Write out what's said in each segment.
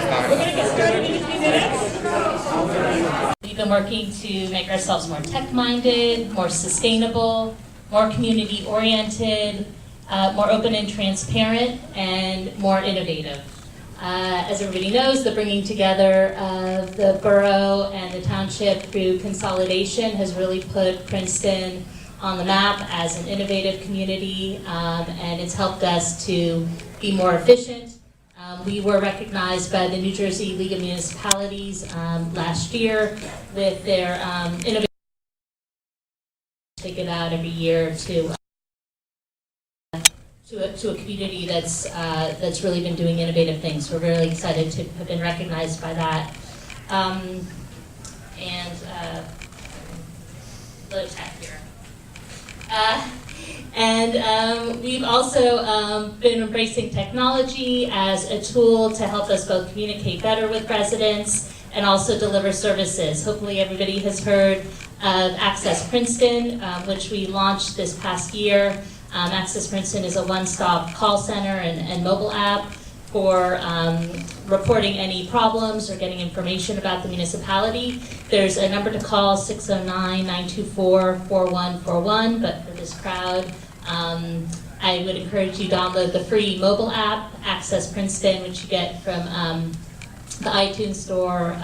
stuff coming. We've been working to make ourselves more tech-minded, more sustainable, more community-oriented, more open and transparent, and more innovative. As everybody knows, the bringing together of the borough and the township through consolidation has really put Princeton on the map as an innovative community, and it's helped us to be more efficient. We were recognized by the New Jersey League of Municipalities last year with their innovation. They give out every year to a community that's really been doing innovative things. We're really excited to have been recognized by that. We've also been embracing technology as a tool to help us both communicate better with residents and also deliver services. Hopefully everybody has heard of Access Princeton, which we launched this past year. Access Princeton is a one-stop call center and mobile app for reporting any problems or getting information about the municipality. There's a number to call, 609-924-4141, but for this crowd, I would encourage you to download the free mobile app, Access Princeton, which you get from the iTunes store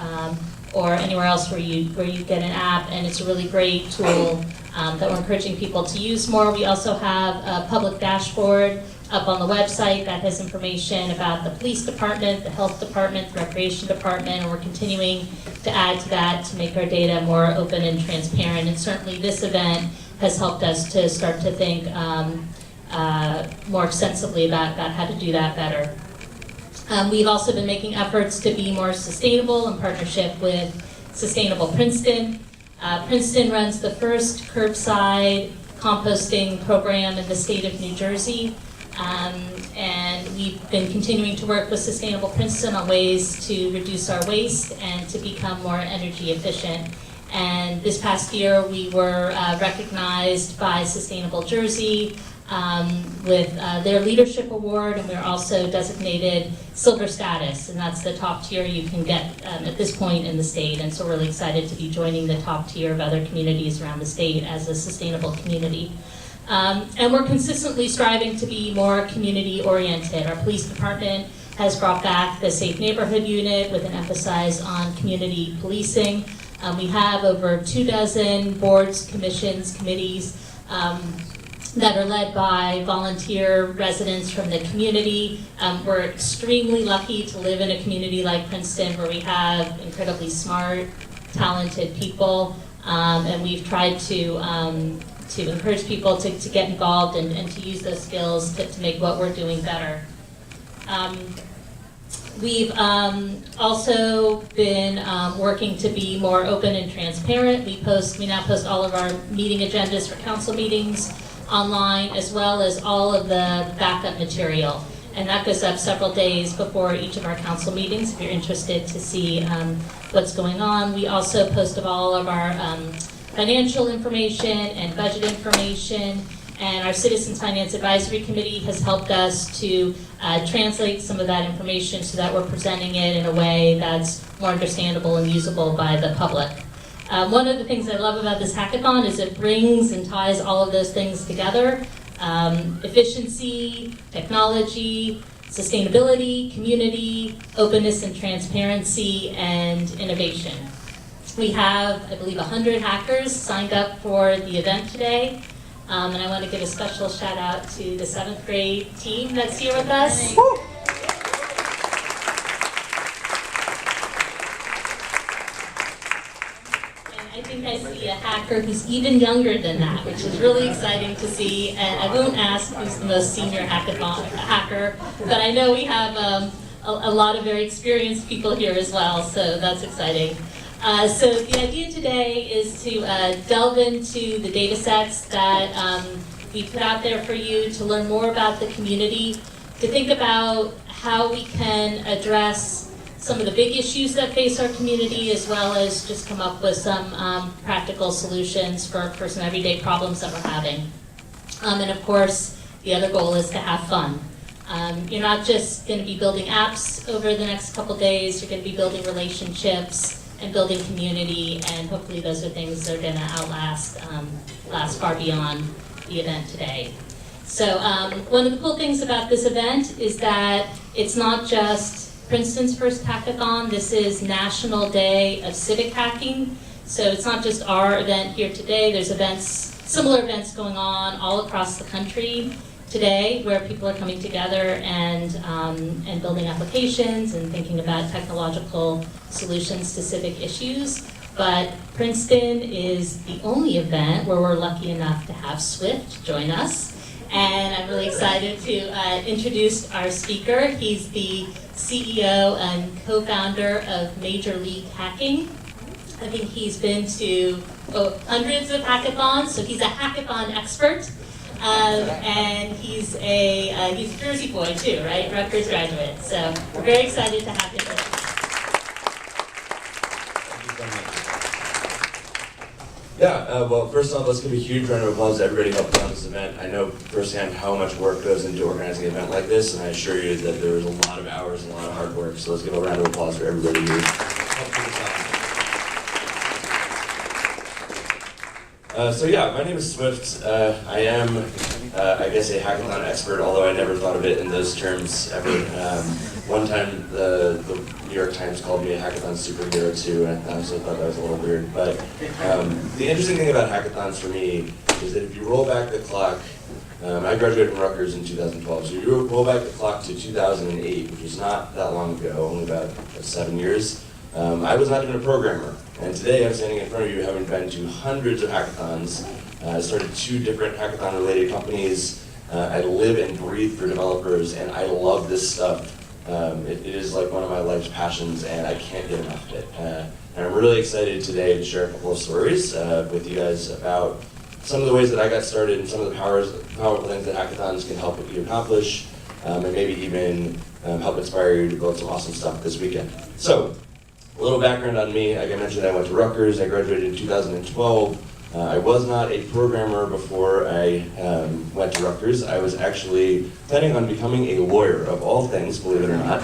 or anywhere else where you get an app, and it's a really great tool that we're encouraging people to use more. We also have a public dashboard up on the website that has information about the police department, the health department, the recreation department, and we're continuing to add to that to make our data more open and transparent. And certainly this event has helped us to start to think more extensively about how to do that better. We've also been making efforts to be more sustainable in partnership with Sustainable Princeton. Princeton runs the first curbside composting program in the state of New Jersey. And we've been continuing to work with Sustainable Princeton on ways to reduce our waste and to become more energy efficient. And this past year we were recognized by Sustainable Jersey with their leadership award, and we're also designated silver status, and that's the top tier you can get at this point in the state. And so we're really excited to be joining the top tier of other communities around the state as a sustainable community. And we're consistently striving to be more community-oriented. Our police department has brought back the Safe Neighborhood Unit with an emphasis on community policing. We have over 24 boards, commissions, committees that are led by volunteer residents from the community. We're extremely lucky to live in a community like Princeton where we have incredibly smart, talented people, and we've tried to encourage people to get involved and to use those skills to make what we're doing better. We've also been working to be more open and transparent. We now post all of our meeting agendas for council meetings online, as well as all of the backup material. And that goes up several days before each of our council meetings if you're interested to see what's going on. We also post all of our financial information and budget information, and our Citizens Finance Advisory Committee has helped us to translate some of that information so that we're presenting it in a way that's more understandable and usable by the public. One of the things I love about this hackathon is it brings and ties all of those things together. Efficiency, technology, sustainability, community, openness and transparency, and innovation. We have, I believe, 100 hackers signed up for the event today. And I want to give a special shout out to the 7th grade team that's here with us. And I think I see a hacker who's even younger than that, which is really exciting to see. And I won't ask who's the most senior hacker, but I know we have a lot of very experienced people here as well, so that's exciting. So the idea today is to delve into the data sets that we put out there for you, to learn more about the community, to think about how we can address some of the big issues that face our community, as well as just come up with some practical solutions for some everyday problems that we're having. And of course, the other goal is to have fun. You're not just going to be building apps over the next couple days, you're going to be building relationships and building community, and hopefully those are things that are going to last far beyond the event today. So one of the cool things about this event is that it's not just Princeton's first hackathon, this is National Day of Civic Hacking. So it's not just our event here today, there's similar events going on all across the country today where people are coming together and building applications and thinking about technological solutions to civic issues. But Princeton is the only event where we're lucky enough to have Swift join us. And I'm really excited to introduce our speaker. He's the CEO and co-founder of Major League Hacking. I think he's been to hundreds of hackathons, so he's a hackathon expert. And he's a Jersey boy too, right? Rutgers graduate. So we're very excited to have him with us. Yeah, well, first off, let's give a huge round of applause to everybody who helped put on this event. I know firsthand how much work goes into organizing an event like this, and I assure you that there was a lot of hours and a lot of hard work. So let's give a round of applause for everybody who helped put this on. So yeah, my name is Swift. I am, I guess, a hackathon expert, although I never thought of it in those terms ever. One time, the New York Times called me a hackathon superhero too, and I also thought that was a little weird. But the interesting thing about hackathons for me is that if you roll back the clock, I graduated from Rutgers in 2012, so you roll back the clock to 2008, which was not that long ago, only about 7 years. I was not even a programmer, and today I'm standing in front of you having been to hundreds of hackathons. I started 2 different hackathon-related companies. I live and breathe for developers, and I love this stuff. It is like one of my life's passions, and I can't get enough of it. And I'm really excited today to share a couple of stories with you guys about some of the ways that I got started and some of the powerful things that hackathons can help you accomplish, and maybe even help inspire you to build some awesome stuff this weekend. So, a little background on me. Like I mentioned, I went to Rutgers. I graduated in 2012. I was not a programmer before I went to Rutgers. I was actually planning on becoming a lawyer, of all things, believe it or not.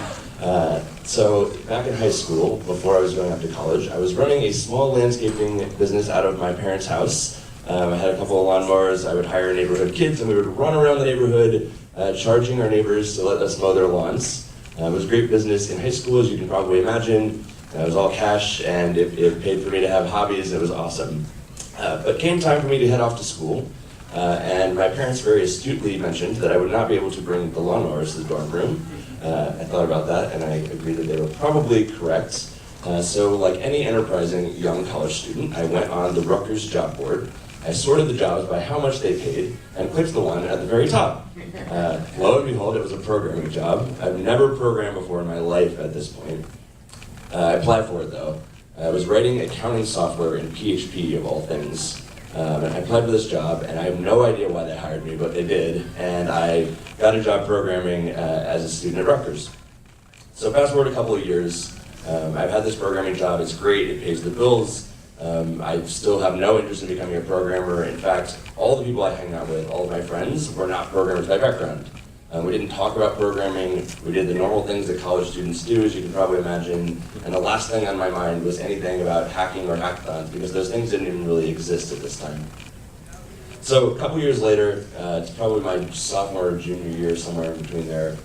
So back in high school, before I was going up to college, I was running a small landscaping business out of my parents' house. I had a couple of lawnmowers. I would hire neighborhood kids, and we would run around the neighborhood charging our neighbors to let us mow their lawns. It was a great business in high school, as you can probably imagine. It was all cash, and it paid for me to have hobbies. It was awesome. But came time for me to head off to school, and my parents very astutely mentioned that I would not be able to bring the lawnmowers to the dorm room. I thought about that, and I agreed that they were probably correct. So like any enterprising young college student, I went on the Rutgers job board. I sorted the jobs by how much they paid, and clicked the one at the very top. Lo and behold, it was a programming job. I've never programmed before in my life at this point. I applied for it though. I was writing accounting software in PHP, of all things. And I applied for this job, and I have no idea why they hired me, but they did. And I got a job programming as a student at Rutgers. So fast forward a couple of years, I've had this programming job. It's great, it pays the bills. I still have no interest in becoming a programmer. In fact, all the people I hang out with, all of my friends, were not programmers by background. We didn't talk about programming. We did the normal things that college students do, as you can probably imagine. And the last thing on my mind was anything about hacking or hackathons, because those things didn't even really exist at this time. So a couple years later, it's probably my sophomore or junior year, somewhere in between there,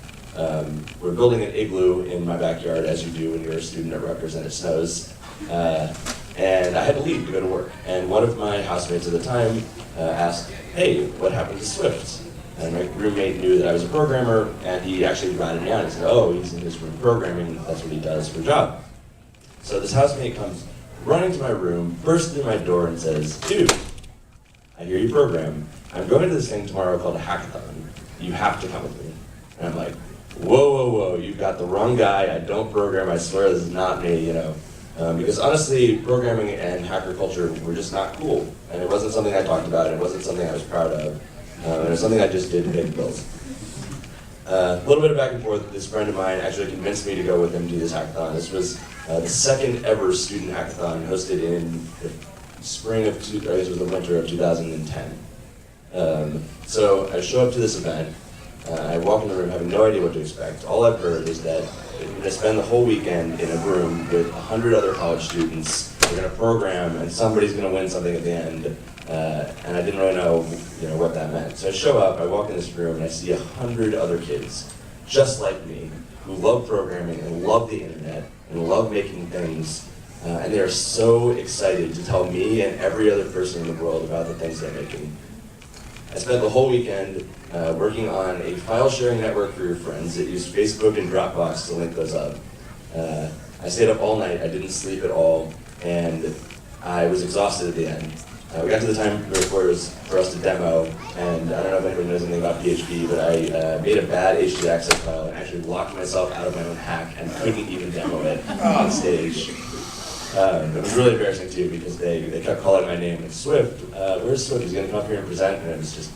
we're building an igloo in my backyard, as you do when you're a student at Rutgers and it snows. And I had to leave to go to work. And one of my housemates at the time asked, "Hey, what happened to Swift?" And my roommate knew that I was a programmer, and he actually invited me out and said, "Oh, he's in his room programming, that's what he does for a job." So this housemate comes running to my room, bursts through my door and says, "Dude, I hear you program. I'm going to this thing tomorrow called a hackathon. You have to come with me." And I'm like, whoa, you've got the wrong guy. I don't program, I swear this is not me, you know. Because honestly, programming and hacker culture were just not cool. And it wasn't something I talked about, and it wasn't something I was proud of. And it was something I just did to pay the bills. A little bit of back and forth, this friend of mine actually convinced me to go with him to this hackathon. This was the second ever student hackathon hosted in the spring of, it was the winter of 2010. So I show up to this event, I walk in the room having no idea what to expect. All I've heard is that we're going to spend the whole weekend in a room with 100 other college students. We're going to program, and somebody's going to win something at the end. And I didn't really know, what that meant. So I show up, I walk in this room, and I see 100 other kids, just like me, who love programming and love the internet and love making things. And they are so excited to tell me and every other person in the world about the things they're making. I spent the whole weekend working on a file sharing network for your friends that used Facebook and Dropbox to link those up. I stayed up all night, I didn't sleep at all, and I was exhausted at the end. We got to the time where it was for us to demo, and I don't know if anybody knows anything about PHP, but I made a bad HTTP access file and actually locked myself out of my own hack and couldn't even demo it on stage. It was really embarrassing too, because they kept calling my name, like, Swift, where's Swift? He's gonna come up here and present, and it was just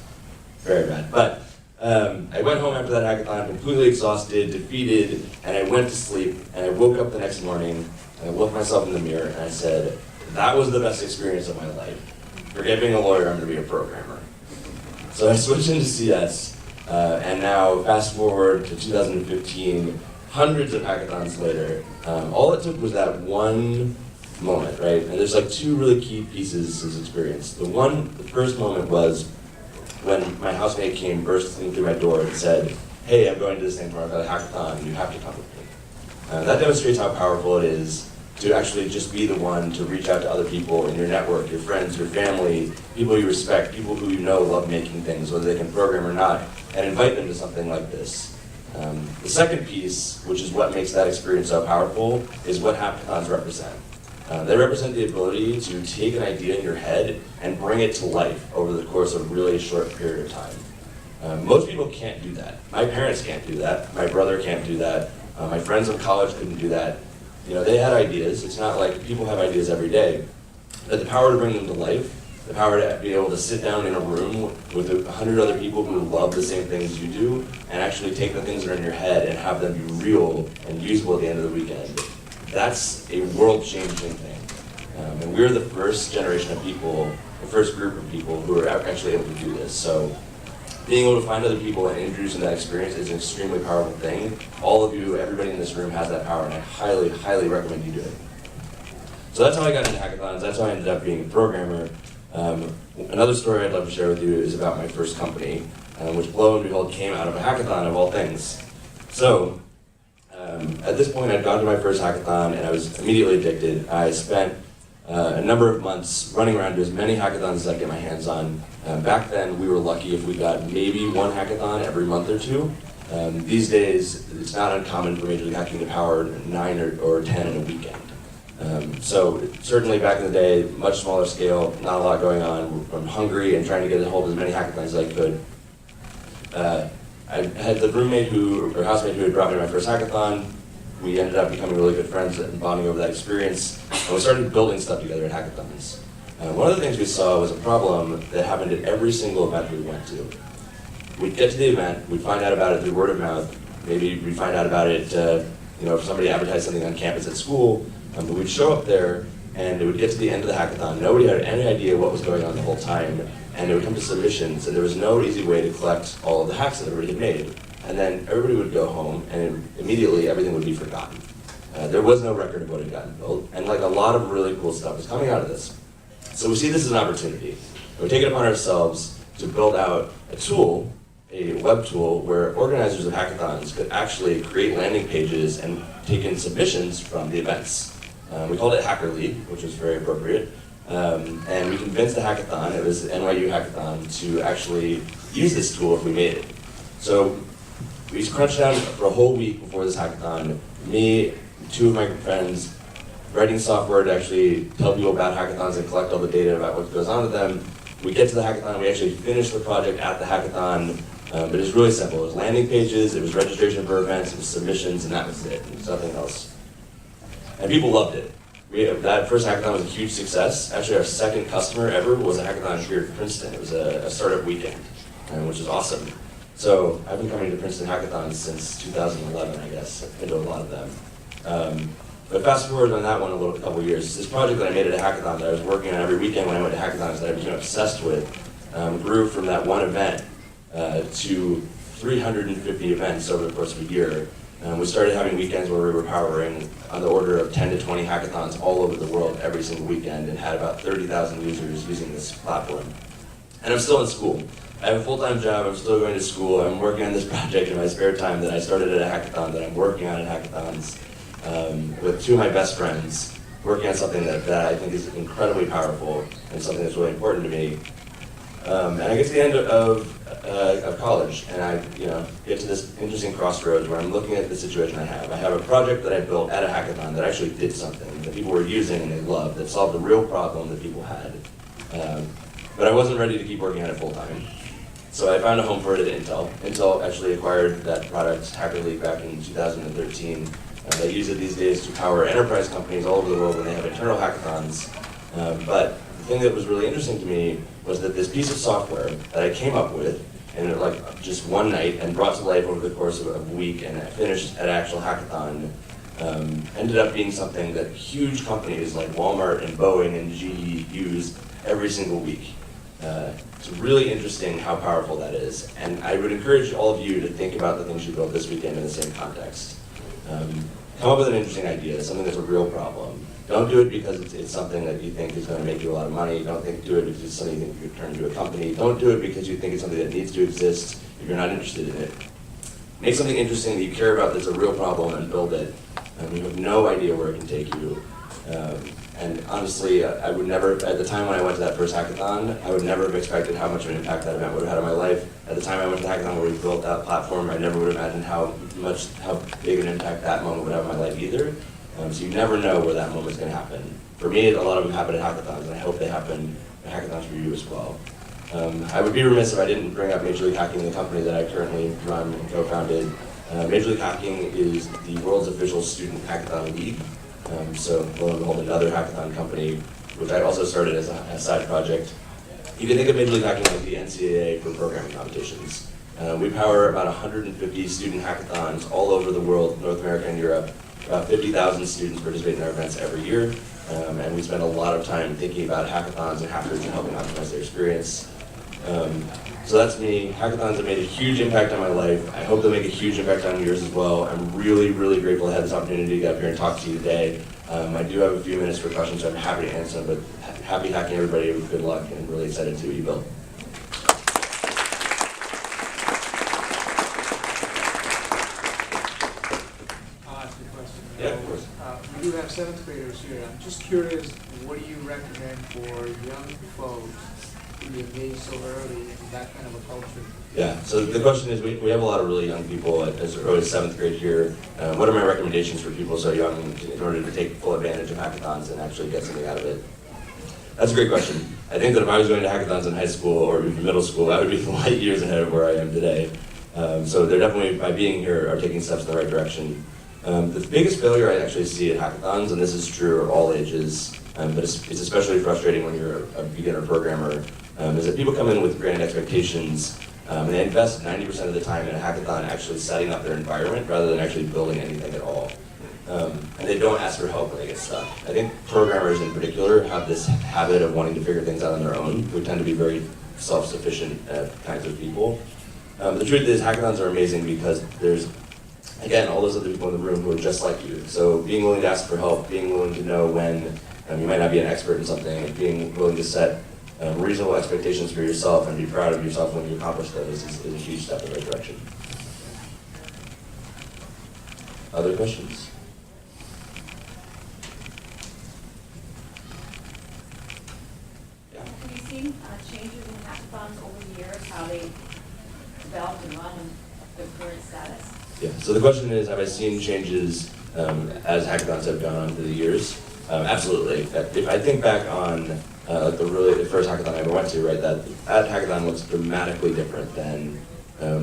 very bad. But I went home after that hackathon completely exhausted, defeated, and I went to sleep, and I woke up the next morning, and I looked myself in the mirror, and I said, that was the best experience of my life. Forget being a lawyer, I'm gonna be a programmer. So I switched into CS, and now fast forward to 2015, hundreds of hackathons later, all it took was that one moment, right? And there's like two really key pieces to this experience. The first moment was when my housemate came bursting through my door and said, hey, I'm going to this thing tomorrow, I've got a hackathon, you have to come with me. That demonstrates how powerful it is to actually just be the one to reach out to other people in your network, your friends, your family, people you respect, people who you know love making things, whether they can program or not, and invite them to something like this. The second piece, which is what makes that experience so powerful, is what hackathons represent. They represent the ability to take an idea in your head and bring it to life over the course of a really short period of time. Most people can't do that. My parents can't do that. My brother can't do that. My friends in college couldn't do that. They had ideas. It's not like people have ideas every day. But the power to bring them to life, the power to be able to sit down in a room with 100 other people who love the same things you do and actually take the things that are in your head and have them be real and usable at the end of the weekend. That's a world-changing thing. And we're the first generation of people, the first group of people who are actually able to do this. So being able to find other people and introduce them to that experience is an extremely powerful thing. All of you, everybody in this room has that power, and I highly, highly recommend you do it. So that's how I got into hackathons. That's how I ended up being a programmer. Another story I'd love to share with you is about my first company, which, lo and behold, came out of a hackathon of all things. So at this point, I'd gone to my first hackathon, and I was immediately addicted. I spent a number of months running around to as many hackathons as I could get my hands on. Back then, we were lucky if we got maybe one hackathon every month or two. These days, it's not uncommon for Major League Hacking to power 9 or 10 in a weekend. So certainly back in the day, much smaller scale, not a lot going on. I'm hungry and trying to get a hold of as many hackathons as I could. I had the housemate who had brought me to my first hackathon. We ended up becoming really good friends and bonding over that experience. And we started building stuff together at hackathons. One of the things we saw was a problem that happened at every single event we went to. We'd get to the event, we'd find out about it through word of mouth. Maybe we'd find out about it, if somebody advertised something on campus at school. But we'd show up there, and it would get to the end of the hackathon. Nobody had any idea what was going on the whole time, and it would come to submissions, and there was no easy way to collect all of the hacks that everybody had made. And then everybody would go home, and immediately everything would be forgotten. There was no record of what had gotten built, and like a lot of really cool stuff was coming out of this. So we see this as an opportunity. We take it upon ourselves to build out a tool, a web tool, where organizers of hackathons could actually create landing pages and take in submissions from the events. We called it Hacker League, which was very appropriate. And we convinced the hackathon, it was the NYU hackathon, to actually use this tool if we made it. So we crunched down for a whole week before this hackathon, me, 2 of my friends, writing software to actually tell people about hackathons and collect all the data about what goes on with them. We get to the hackathon, we actually finish the project at the hackathon, but it was really simple. It was landing pages, it was registration for events, it was submissions, and that was it. It was nothing else. And people loved it. That first hackathon was a huge success. Actually, our second customer ever was a hackathon here at Princeton. It was a startup weekend, which is awesome. So I've been coming to Princeton Hackathons since 2011, I guess. I've been to a lot of them. But fast forward on that one a couple of years, this project that I made at a hackathon that I was working on every weekend when I went to hackathons that I became obsessed with grew from that one event to 350 events over the course of a year. We started having weekends where we were powering on the order of 10 to 20 hackathons all over the world every single weekend, and had about 30,000 users using this platform. And I'm still in school. I have a full-time job, I'm still going to school, I'm working on this project in my spare time that I started at a hackathon, that I'm working on at hackathons with two of my best friends, working on something that I think is incredibly powerful and something that's really important to me. And I get to the end of college, and I get to this interesting crossroads where I'm looking at the situation I have. I have a project that I built at a hackathon that actually did something that people were using and they loved, that solved a real problem that people had. But I wasn't ready to keep working on it full time. So I found a home for it at Intel. Intel actually acquired that product, Hacker League, back in 2013. They use it these days to power enterprise companies all over the world when they have internal hackathons. But the thing that was really interesting to me was that this piece of software that I came up with in just one night and brought to life over the course of a week and finished at actual hackathon ended up being something that huge companies like Walmart and Boeing and GE use every single week. It's really interesting how powerful that is, and I would encourage all of you to think about the things you built this weekend in the same context. Come up with an interesting idea, something that's a real problem. Don't do it because it's something that you think is going to make you a lot of money. Don't do it because it's something you think you could turn into a company. Don't do it because you think it's something that needs to exist if you're not interested in it. Make something interesting that you care about that's a real problem and build it. You have no idea where it can take you. And honestly, I would never, at the time when I went to that first hackathon, I would never have expected how much of an impact that event would have had on my life. At the time I went to the hackathon where we built that platform, I never would have imagined how big an impact that moment would have on my life either. So you never know where that moment's going to happen. For me, a lot of them happen at hackathons, and I hope they happen at hackathons for you as well. I would be remiss if I didn't bring up Major League Hacking, the company that I currently run and co-founded. Major League Hacking is the world's official student hackathon league. So lo and behold, another hackathon company, which I also started as a side project. You can think of Major League Hacking like the NCAA for programming competitions. We power about 150 student hackathons all over the world, North America and Europe. About 50,000 students participate in our events every year, and we spend a lot of time thinking about hackathons and hackers and helping optimize their experience. So that's me. Hackathons have made a huge impact on my life. I hope they'll make a huge impact on yours as well. I'm really, really grateful to have this opportunity to get up here and talk to you today. I do have a few minutes for questions, so I'm happy to answer them, but happy hacking everybody with good luck, and really excited to see what you build. Yeah, of course. We do have seventh graders here. I'm just curious, what do you recommend for young folks to be engaged so early in that kind of a culture? Yeah, so the question is, we have a lot of really young people as early as seventh grade here. What are my recommendations for people so young in order to take full advantage of hackathons and actually get something out of it? That's a great question. I think that if I was going to hackathons in high school or even middle school, I would be light years ahead of where I am today. So they're definitely, by being here, are taking steps in the right direction. The biggest failure I actually see at hackathons, and this is true at all ages, but it's especially frustrating when you're a beginner programmer, is that people come in with grand expectations, and they invest 90% of the time in a hackathon actually setting up their environment rather than actually building anything at all. And they don't ask for help when they get stuck. I think programmers in particular have this habit of wanting to figure things out on their own. We tend to be very self-sufficient kinds of people. The truth is, hackathons are amazing because there's, again, all those other people in the room who are just like you. So being willing to ask for help, being willing to know when you might not be an expert in something, and being willing to set reasonable expectations for yourself and be proud of yourself when you accomplish those is a huge step in the right direction. Other questions? Yeah. Have you seen changes in hackathons over the years, how they developed and run and their current status? Yeah, so the question is, have I seen changes as hackathons have gone on through the years? Absolutely. If I think back on the first hackathon I ever went to, right, that hackathon looks dramatically different than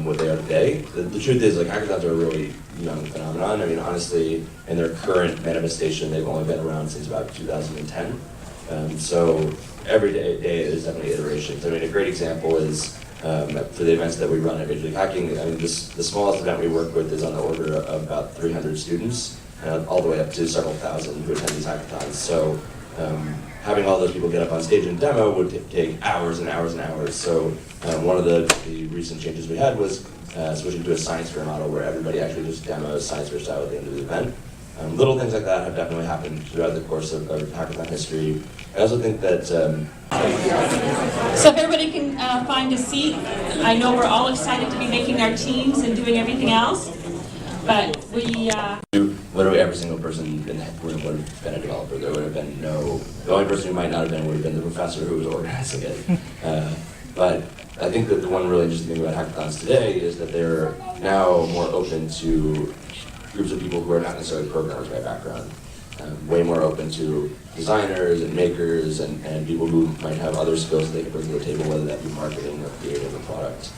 what they are today. The truth is, like, hackathons are a really young phenomenon. I mean, honestly, in their current manifestation, they've only been around since about 2010. So every day is definitely iterations. I mean, a great example is for the events that we run at Major League Hacking. I mean, the smallest event we work with is on the order of about 300 students, all the way up to several thousand who attend these hackathons. So having all those people get up on stage and demo would take hours and hours and hours. So one of the recent changes we had was switching to a science fair model where everybody actually just demos science fair style at the end of the event. Little things like that have definitely happened throughout the course of hackathon history. I also think that So if everybody can find a seat, I know we're all excited to be making our teams and doing everything else, but literally every single person in the room would have been a developer. There would have been the only person who might not have been would have been the professor who was organizing it. But I think that the one really interesting thing about hackathons today is that they're now more open to groups of people who are not necessarily programmers by background. Way more open to designers and makers and people who might have other skills that they can bring to the table, whether that be marketing or creative or product.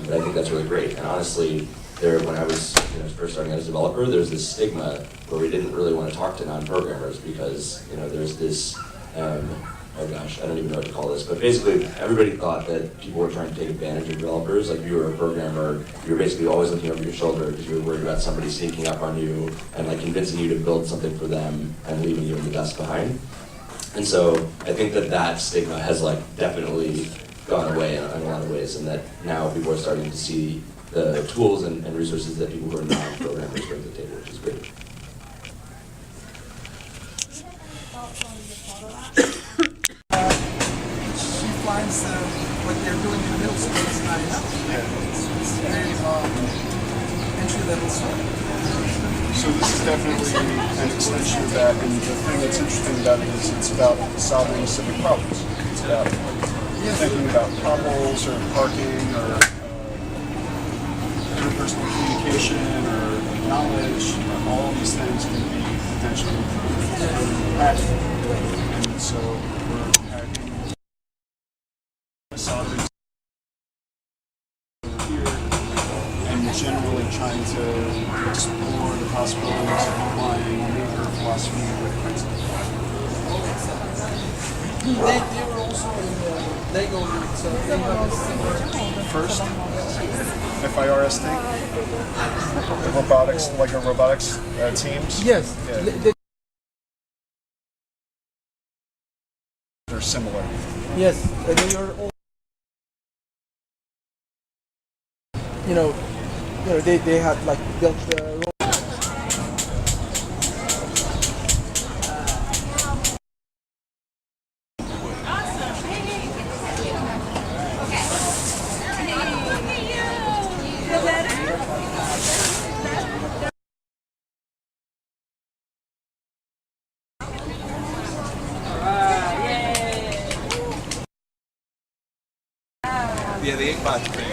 But I think that's really great. And honestly, when I was first starting out as a developer, there's this stigma where we didn't really want to talk to non-programmers because there's this, oh gosh, I don't even know what to call this, but basically everybody thought that people were trying to take advantage of developers. Like if you were a programmer, you were basically always looking over your shoulder because you were worried about somebody sneaking up on you and like convincing you to build something for them and leaving you in the dust behind. And so I think that stigma has like definitely gone away in a lot of ways, and that now people are starting to see the tools and resources that people who are non-programmers bring to the table, which is great. She finds what they're doing in middle school is not enough. It's very entry-level stuff. So this is definitely an extension of that, and the thing that's interesting about it is it's about solving civic problems. It's about thinking about potholes or parking or interpersonal communication or knowledge. All these things can be potentially improved through hacking. And so we're hacking, solving here, and generally trying to explore the possibilities of applying maker philosophy with Princeton. They were also in the Lego League, so they have a similar First, FIRST, the robotics, Lego robotics teams. Yes. Yeah. They're similar. Yes, and they are all. They had like built the. Yeah, the 8 box thing.